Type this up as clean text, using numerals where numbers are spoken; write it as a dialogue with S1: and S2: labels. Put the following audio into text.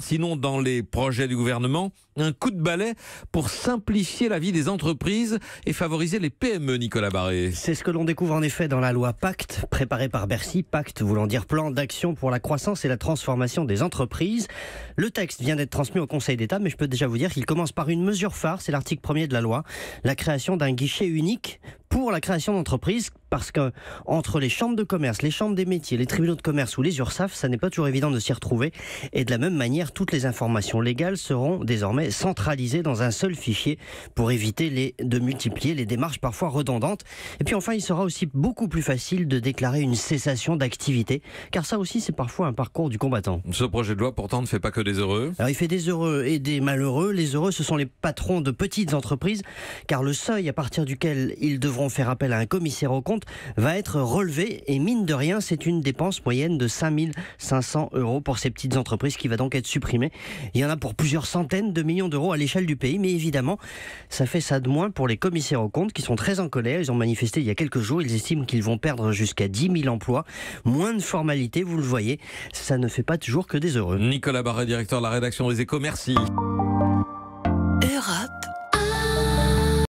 S1: sinon dans les projets du gouvernement, un coup de balai pour simplifier la vie des entreprises et favoriser les PME, Nicolas Barré.
S2: C'est ce que l'on découvre en effet dans la loi Pacte, préparée par Bercy. Pacte voulant dire plan d'action pour la croissance et la transformation des entreprises. Le texte vient d'être transmis au Conseil d'État, mais je peux déjà vous dire qu'il commence par une mesure phare, c'est l'article 1er de la loi, la création d'un guichet unique pour la création d'entreprises, parce que entre les chambres de commerce, les chambres des métiers, les tribunaux de commerce ou les URSSAF, ça n'est pas toujours évident de s'y retrouver. Et de la même manière, toutes les informations légales seront désormais centralisées dans un seul fichier pour éviter de multiplier les démarches parfois redondantes. Et puis enfin, il sera aussi beaucoup plus facile de déclarer une cessation d'activité, car ça aussi c'est parfois un parcours du combattant.
S1: Ce projet de loi pourtant ne fait pas que des heureux.
S2: Alors il fait des heureux et des malheureux. Les heureux, ce sont les patrons de petites entreprises, car le seuil à partir duquel ils devront faire appel à un commissaire aux comptes va être relevé, et mine de rien, c'est une dépense moyenne de 5 500 € pour ces petites entreprises qui va donc être supprimée. Il y en a pour plusieurs centaines de millions d'euros à l'échelle du pays, mais évidemment, ça fait ça de moins pour les commissaires aux comptes qui sont très en colère. Ils ont manifesté il y a quelques jours, ils estiment qu'ils vont perdre jusqu'à 10 000 emplois. Moins de formalités, vous le voyez, ça ne fait pas toujours que des heureux.
S1: Nicolas Barré, directeur de la rédaction des Échos, merci.